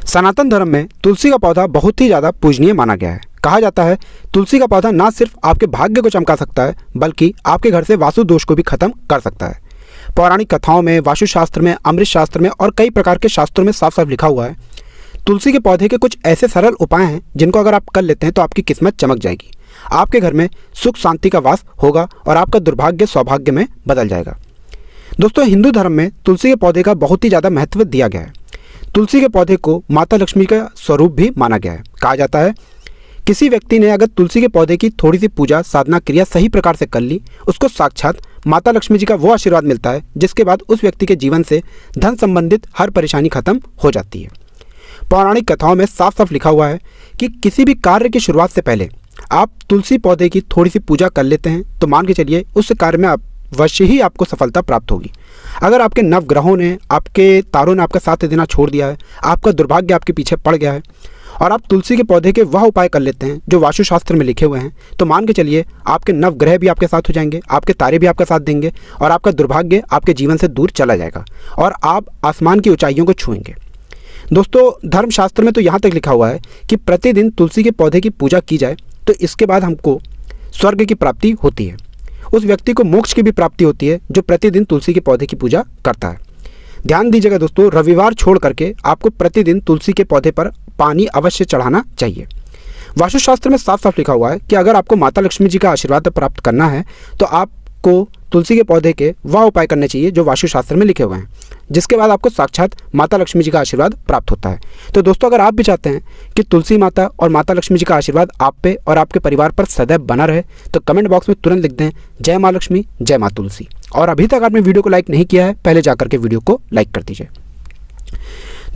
सनातन धर्म में तुलसी का पौधा बहुत ही ज़्यादा पूजनीय माना गया है। कहा जाता है तुलसी का पौधा ना सिर्फ आपके भाग्य को चमका सकता है बल्कि आपके घर से वास्तु दोष को भी खत्म कर सकता है। पौराणिक कथाओं में, वास्तुशास्त्र में, अमृत शास्त्र में और कई प्रकार के शास्त्रों में साफ साफ लिखा हुआ है तुलसी के पौधे के कुछ ऐसे सरल उपाय हैं जिनको अगर आप कर लेते हैं तो आपकी किस्मत चमक जाएगी, आपके घर में सुख शांति का वास होगा और आपका दुर्भाग्य सौभाग्य में बदल जाएगा। दोस्तों, हिंदू धर्म में तुलसी के पौधे का बहुत ही ज़्यादा महत्व दिया गया है। तुलसी के पौधे को माता लक्ष्मी का स्वरूप भी माना गया है। कहा जाता है किसी व्यक्ति ने अगर तुलसी के पौधे की थोड़ी सी पूजा साधना क्रिया सही प्रकार से कर ली, उसको साक्षात माता लक्ष्मी जी का वो आशीर्वाद मिलता है जिसके बाद उस व्यक्ति के जीवन से धन संबंधित हर परेशानी खत्म हो जाती है। पौराणिक कथाओं में साफ साफ लिखा हुआ है कि किसी भी कार्य की शुरुआत से पहले आप तुलसी पौधे की थोड़ी सी पूजा कर लेते हैं तो मान के चलिए उस कार्य में अवश्य ही आपको सफलता प्राप्त होगी। अगर आपके नवग्रहों ने, आपके तारों ने आपका साथ देना छोड़ दिया है, आपका दुर्भाग्य आपके पीछे पड़ गया है और आप तुलसी के पौधे के वह उपाय कर लेते हैं जो वास्तुशास्त्र में लिखे हुए हैं, तो मान के चलिए आपके नवग्रह भी आपके साथ हो जाएंगे, आपके तारे भी आपका साथ देंगे और आपका दुर्भाग्य आपके जीवन से दूर चला जाएगा और आप आसमान की ऊंचाइयों को छुएंगे। दोस्तों, धर्मशास्त्र में तो यहाँ तक लिखा हुआ है कि प्रतिदिन तुलसी के पौधे की पूजा की जाए तो इसके बाद हमको स्वर्ग की प्राप्ति होती है। उस व्यक्ति को मोक्ष की भी प्राप्ति होती है जो प्रतिदिन तुलसी के पौधे की पूजा करता है। ध्यान दीजिएगा दोस्तों, रविवार छोड़ करके आपको प्रतिदिन तुलसी के पौधे पर पानी अवश्य चढ़ाना चाहिए। वास्तुशास्त्र में साफ साफ लिखा हुआ है कि अगर आपको माता लक्ष्मी जी का आशीर्वाद प्राप्त करना है तो आपको तुलसी के पौधे के वह उपाय करने चाहिए जो वास्तुशास्त्र में लिखे हुए हैं, जिसके बाद आपको साक्षात माता लक्ष्मी जी का आशीर्वाद प्राप्त होता है। तो दोस्तों, अगर आप भी चाहते हैं कि तुलसी माता और माता लक्ष्मी जी का आशीर्वाद आप पे और आपके परिवार पर सदैव बना रहे तो कमेंट बॉक्स में तुरंत लिख दें जय माँ लक्ष्मी, जय माँ तुलसी। और अभी तक आपने वीडियो को लाइक नहीं किया है, पहले जाकर के वीडियो को लाइक कर दीजिए।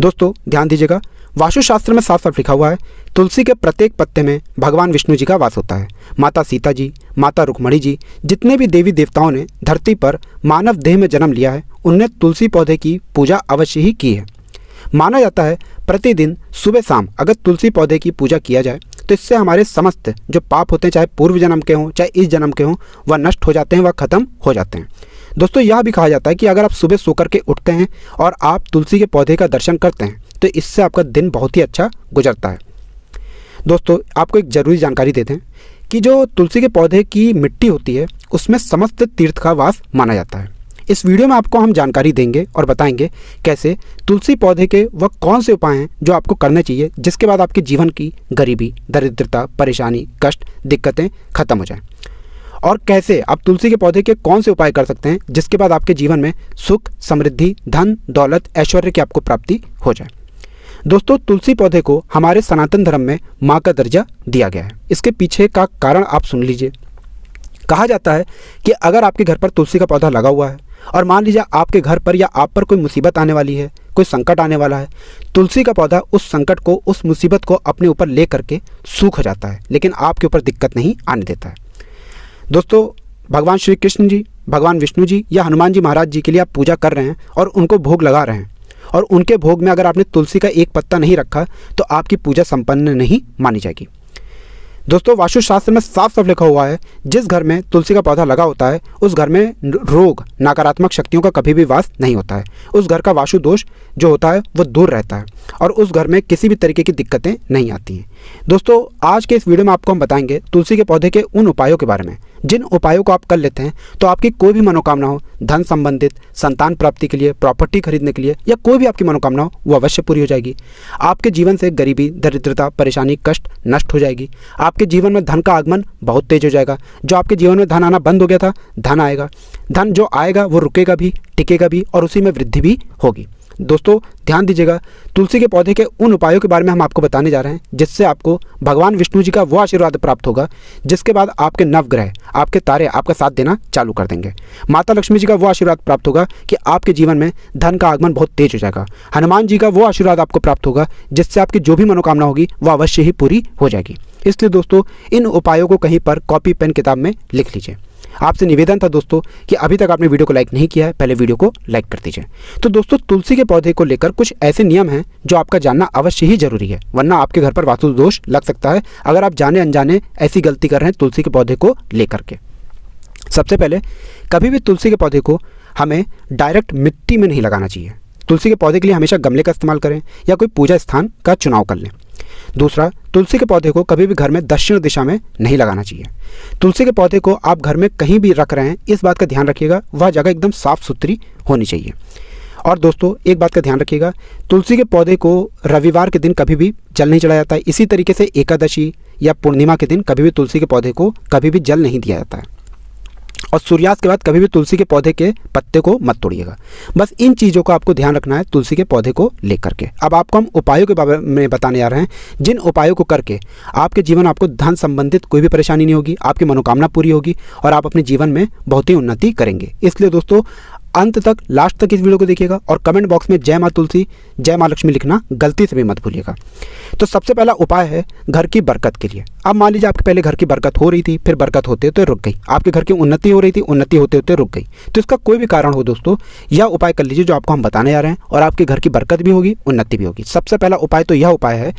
दोस्तों, ध्यान दीजिएगा, वास्तुशास्त्र में साफ साफ लिखा हुआ है तुलसी के प्रत्येक पत्ते में भगवान विष्णु जी का वास होता है। माता सीता जी, माता रुक्मणी जी, जितने भी देवी देवताओं ने धरती पर मानव देह में जन्म लिया है उनने तुलसी पौधे की पूजा अवश्य ही की है। माना जाता है प्रतिदिन सुबह शाम अगर तुलसी पौधे की पूजा किया जाए तो इससे हमारे समस्त जो पाप होते हैं, चाहे पूर्व जन्म के हों चाहे इस जन्म के हों, वह नष्ट हो जाते हैं, वह खत्म हो जाते हैं। दोस्तों, यह भी कहा जाता है कि अगर आप सुबह सो करके उठते हैं और आप तुलसी के पौधे का दर्शन करते हैं तो इससे आपका दिन बहुत ही अच्छा गुजरता है। दोस्तों, आपको एक ज़रूरी जानकारी देते हैं कि जो तुलसी के पौधे की मिट्टी होती है उसमें समस्त तीर्थ का वास माना जाता है। इस वीडियो में आपको हम जानकारी देंगे और बताएंगे कैसे तुलसी पौधे के वह कौन से उपाय हैं जो आपको करने चाहिए जिसके बाद आपके जीवन की गरीबी, दरिद्रता, परेशानी, कष्ट, दिक्कतें खत्म हो जाएं, और कैसे आप तुलसी के पौधे के कौन से उपाय कर सकते हैं जिसके बाद आपके जीवन में सुख, समृद्धि, धन, दौलत, ऐश्वर्य की आपको प्राप्ति हो जाए। दोस्तों, तुलसी पौधे को हमारे सनातन धर्म में माँ का दर्जा दिया गया है। इसके पीछे का कारण आप सुन लीजिए। कहा जाता है कि अगर आपके घर पर तुलसी का पौधा लगा हुआ है और मान लीजिए आपके घर पर या आप पर कोई मुसीबत आने वाली है, कोई संकट आने वाला है, तुलसी का पौधा उस संकट को, उस मुसीबत को अपने ऊपर ले करके सूख जाता है, लेकिन आपके ऊपर दिक्कत नहीं आने देता है। दोस्तों, भगवान श्री कृष्ण जी, भगवान विष्णु जी या हनुमान जी महाराज जी के लिए आप पूजा कर रहे हैं और उनको भोग लगा रहे हैं और उनके भोग में अगर आपने तुलसी का एक पत्ता नहीं रखा तो आपकी पूजा संपन्न नहीं मानी जाएगी। दोस्तों, वास्तुशास्त्र में साफ साफ लिखा हुआ है जिस घर में तुलसी का पौधा लगा होता है उस घर में रोग, नकारात्मक शक्तियों का कभी भी वास नहीं होता है। उस घर का वास्तु दोष जो होता है वो दूर रहता है और उस घर में किसी भी तरीके की दिक्कतें नहीं आती हैं। दोस्तों, आज के इस वीडियो में आपको हम बताएंगे तुलसी के पौधे के उन उपायों के बारे में जिन उपायों को आप कर लेते हैं तो आपकी कोई भी मनोकामना हो, धन संबंधित, संतान प्राप्ति के लिए, प्रॉपर्टी खरीदने के लिए या कोई भी आपकी मनोकामना हो वो अवश्य पूरी हो जाएगी। आपके जीवन से गरीबी, दरिद्रता, परेशानी, कष्ट नष्ट हो जाएगी। आपके जीवन में धन का आगमन बहुत तेज हो जाएगा। जो आपके जीवन में धन आना बंद हो गया था, धन आएगा। धन जो आएगा वो रुकेगा भी, टिकेगा भी और उसी में वृद्धि भी होगी। दोस्तों, ध्यान दीजिएगा, तुलसी के पौधे के उन उपायों के बारे में हम आपको बताने जा रहे हैं जिससे आपको भगवान विष्णु जी का वो आशीर्वाद प्राप्त होगा जिसके बाद आपके नवग्रह, आपके तारे आपका साथ देना चालू कर देंगे। माता लक्ष्मी जी का वो आशीर्वाद प्राप्त होगा कि आपके जीवन में धन का आगमन बहुत तेज हो जाएगा। हनुमान जी का वो आशीर्वाद आपको प्राप्त होगा जिससे आपकी जो भी मनोकामना होगी वह अवश्य ही पूरी हो जाएगी। इसलिए दोस्तों, इन उपायों को कहीं पर कॉपी पेन किताब में लिख लीजिए। आपसे निवेदन था दोस्तों कि अभी तक आपने वीडियो को लाइक नहीं किया है, पहले वीडियो को लाइक कर दीजिए। तो दोस्तों, तुलसी के पौधे को लेकर कुछ ऐसे नियम हैं जो आपका जानना अवश्य ही जरूरी है, वरना आपके घर पर वास्तु दोष लग सकता है अगर आप जाने अनजाने ऐसी गलती कर रहे हैं तुलसी के पौधे को लेकर के। सबसे पहले, कभी भी तुलसी के पौधे को हमें डायरेक्ट मिट्टी में नहीं लगाना चाहिए। तुलसी के पौधे के लिए हमेशा गमले का इस्तेमाल करें या कोई पूजा स्थान का चुनाव कर लें। दूसरा, तुलसी के पौधे को कभी भी घर में दक्षिण दिशा में नहीं लगाना चाहिए। तुलसी के पौधे को आप घर में कहीं भी रख रहे हैं, इस बात का ध्यान रखिएगा वह जगह एकदम साफ सुथरी होनी चाहिए। और दोस्तों एक बात का ध्यान रखिएगा, तुलसी के पौधे को रविवार के दिन कभी भी जल नहीं चढ़ाया जाता है। इसी तरीके से एकादशी या पूर्णिमा के दिन कभी भी तुलसी के पौधे को कभी भी जल नहीं दिया जाता है। और सूर्यास्त के बाद कभी भी तुलसी के पौधे के पत्ते को मत तोड़िएगा। बस इन चीज़ों का आपको ध्यान रखना है तुलसी के पौधे को लेकर के। अब आपको हम उपायों के बारे में बताने जा रहे हैं, जिन उपायों को करके आपके जीवन आपको धन संबंधित कोई भी परेशानी नहीं होगी, आपकी मनोकामना पूरी होगी और आप अपने जीवन में बहुत ही उन्नति करेंगे। इसलिए दोस्तों अंत तक, लास्ट तक इस वीडियो को देखिएगा और कमेंट बॉक्स में जय माँ तुलसी, जय माँ लक्ष्मी लिखना गलती से भी मत भूलिएगा। तो सबसे पहला उपाय है घर की बरकत के लिए। अब मान लीजिए आपके पहले घर की बरकत हो रही थी, फिर बरकत होते होते रुक गई, आपके घर की उन्नति हो रही थी, उन्नति होते होते रुक गई। तो इसका कोई भी कारण हो दोस्तों, यह उपाय कर लीजिए जो आपको हम बताने जा रहे हैं और आपके घर की बरकत भी होगी, उन्नति भी होगी। सबसे पहला उपाय तो यह उपाय है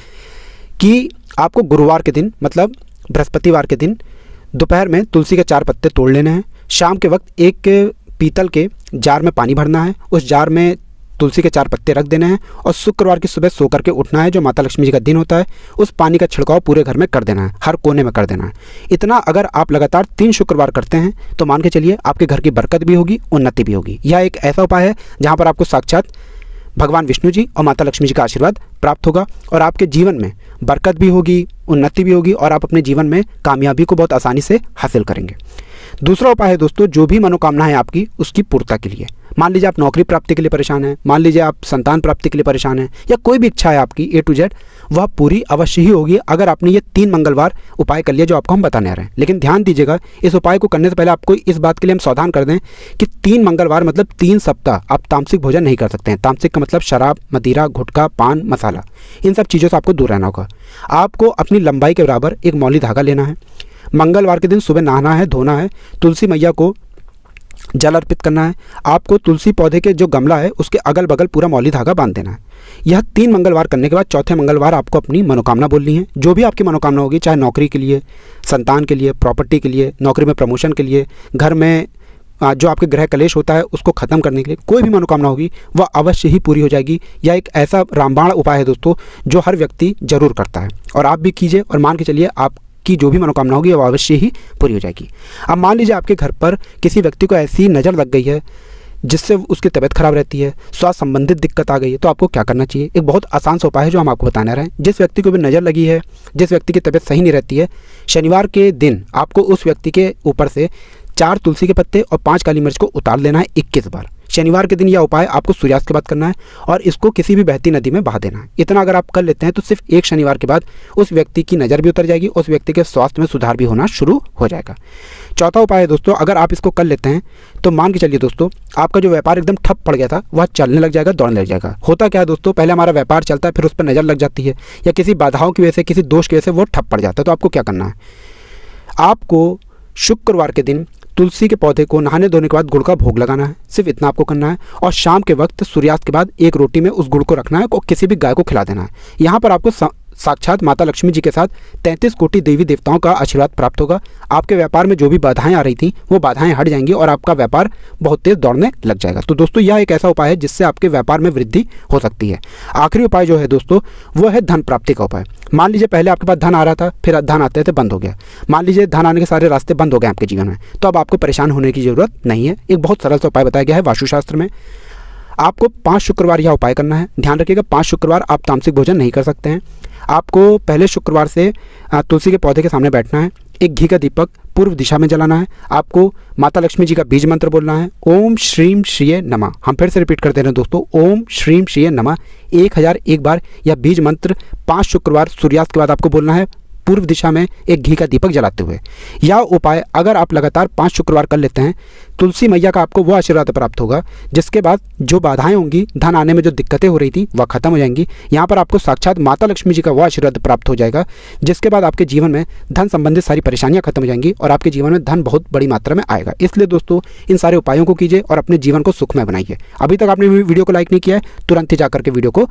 कि आपको गुरुवार के दिन मतलब बृहस्पतिवार के दिन दोपहर में तुलसी के 4 पत्ते तोड़ लेने हैं। शाम के वक्त एक पीतल के जार में पानी भरना है, उस जार में तुलसी के 4 पत्ते रख देने हैं और शुक्रवार की सुबह सो करके उठना है, जो माता लक्ष्मी जी का दिन होता है। उस पानी का छिड़काव पूरे घर में कर देना है, हर कोने में कर देना है। इतना अगर आप लगातार 3 शुक्रवार करते हैं तो मान के चलिए आपके घर की बरकत भी होगी, उन्नति भी होगी। यह एक ऐसा उपाय है जहाँ पर आपको साक्षात भगवान विष्णु जी और माता लक्ष्मी जी का आशीर्वाद प्राप्त होगा और आपके जीवन में बरकत भी होगी, उन्नति भी होगी और आप अपने जीवन में कामयाबी को बहुत आसानी से हासिल करेंगे। दूसरा उपाय है दोस्तों, जो भी मनोकामना है आपकी उसकी पूर्ति के लिए। मान लीजिए आप नौकरी प्राप्ति के लिए परेशान हैं, मान लीजिए आप संतान प्राप्ति के लिए परेशान हैं, या कोई भी इच्छा है आपकी A to Z, वह पूरी अवश्य ही होगी अगर आपने ये 3 मंगलवार उपाय कर लिया जो आपको हम बताने आ रहे हैं। लेकिन ध्यान दीजिएगा, इस उपाय को करने से पहले आपको इस बात के लिए हम सावधान कर दें कि 3 मंगलवार मतलब 3 सप्ताह आप तामसिक भोजन नहीं कर सकते हैं। तामसिक का मतलब शराब, मदिरा, गुटखा, पान, मसाला, इन सब चीज़ों से आपको दूर रहना होगा। आपको अपनी लंबाई के बराबर एक मौली धागा लेना है। मंगलवार के दिन सुबह नहाना है, धोना है, तुलसी मैया को जल अर्पित करना है। आपको तुलसी पौधे के जो गमला है उसके अगल बगल पूरा मौली धागा बांध देना है। यह 3 मंगलवार करने के बाद चौथे मंगलवार आपको अपनी मनोकामना बोलनी है। जो भी आपकी मनोकामना होगी, चाहे नौकरी के लिए, संतान के लिए, प्रॉपर्टी के लिए, नौकरी में प्रमोशन के लिए, घर में जो आपके ग्रह कलेश होता है उसको ख़त्म करने के लिए, कोई भी मनोकामना होगी वह अवश्य ही पूरी हो जाएगी। यह एक ऐसा रामबाण उपाय है दोस्तों जो हर व्यक्ति जरूर करता है और आप भी कीजिए और मान के चलिए आपकी जो भी मनोकामना होगी वह अवश्य ही पूरी हो जाएगी। अब मान लीजिए आपके घर पर किसी व्यक्ति को ऐसी नज़र लग गई है जिससे उसकी तबीयत खराब रहती है, स्वास्थ्य संबंधित दिक्कत आ गई है, तो आपको क्या करना चाहिए। एक बहुत आसान सा उपाय है जो हम आपको बताने रहे हैं। जिस व्यक्ति को भी नज़र लगी है, जिस व्यक्ति की तबीयत सही नहीं रहती है, शनिवार के दिन आपको उस व्यक्ति के ऊपर से 4 तुलसी के पत्ते और 5 काली मिर्च को उतार लेना है 21 बार। शनिवार के दिन यह उपाय आपको सूर्यास्त के बाद करना है और इसको किसी भी बहती नदी में बहा देना है। इतना अगर आप कर लेते हैं तो सिर्फ एक शनिवार के बाद उस व्यक्ति की नज़र भी उतर जाएगी, उस व्यक्ति के स्वास्थ्य में सुधार भी होना शुरू हो जाएगा। चौथा उपाय है दोस्तों, अगर आप इसको कर लेते हैं तो मान के चलिए दोस्तों आपका जो व्यापार एकदम ठप पड़ गया था वह चलने लग जाएगा, दौड़ने लग जाएगा। होता क्या है दोस्तों, पहले हमारा व्यापार चलता है, फिर उस पर नज़र लग जाती है या किसी बाधाओं की वजह से, किसी दोष की वजह से वो ठप पड़ जाता है। तो आपको क्या करना है, आपको शुक्रवार के दिन तुलसी के पौधे को नहाने धोने के बाद गुड़ का भोग लगाना है। सिर्फ इतना आपको करना है और शाम के वक्त सूर्यास्त के बाद एक रोटी में उस गुड़ को रखना है और किसी भी गाय को खिला देना है। यहाँ पर आपको साक्षात माता लक्ष्मी जी के साथ 33 कोटि देवी देवताओं का आशीर्वाद प्राप्त होगा। आपके व्यापार में जो भी बाधाएं आ रही थी वो बाधाएं हट जाएंगी और आपका व्यापार बहुत तेज दौड़ने लग जाएगा। तो दोस्तों यह एक ऐसा उपाय है जिससे आपके व्यापार में वृद्धि हो सकती है। आखिरी उपाय जो है दोस्तों वो है धन प्राप्ति का उपाय। मान लीजिए पहले आपके पास धन आ रहा था, फिर धन आते थे बंद हो गया। मान लीजिए धन आने के सारे रास्ते बंद हो गए आपके जीवन में, तो अब आपको परेशान होने की जरूरत नहीं है। एक बहुत सरल सा उपाय बताया गया है वास्तुशास्त्र में। आपको 5 शुक्रवार यह उपाय करना है। ध्यान रखिएगा 5 शुक्रवार आप तामसिक भोजन नहीं कर सकते हैं। आपको पहले शुक्रवार से तुलसी के पौधे के सामने बैठना है, एक घी का दीपक पूर्व दिशा में जलाना है। आपको माता लक्ष्मी जी का बीज मंत्र बोलना है, ओम श्रीम श्रीये नमः। हम फिर से रिपीट कर दे रहे हैं दोस्तों, ओम श्रीम श्रीये नमः 1001 बार यह बीज मंत्र 5 शुक्रवार सूर्यास्त के बाद आपको बोलना है, पूर्व दिशा में एक घी का दीपक जलाते हुए। यह उपाय अगर आप लगातार 5 शुक्रवार कर लेते हैं, तुलसी मैया का आपको वो आशीर्वाद प्राप्त होगा जिसके बाद जो बाधाएं होंगी, धन आने में जो दिक्कतें हो रही थी वह खत्म हो जाएंगी। यहाँ पर आपको साक्षात माता लक्ष्मी जी का वो आशीर्वाद प्राप्त हो जाएगा जिसके बाद आपके जीवन में धन संबंधित सारी परेशानियां खत्म हो जाएंगी और आपके जीवन में धन बहुत बड़ी मात्रा में आएगा। इसलिए दोस्तों इन सारे उपायों को कीजिए और अपने जीवन को सुखमय बनाइए। अभी तक आपने वीडियो को लाइक नहीं किया है, तुरंत ही जाकर के वीडियो को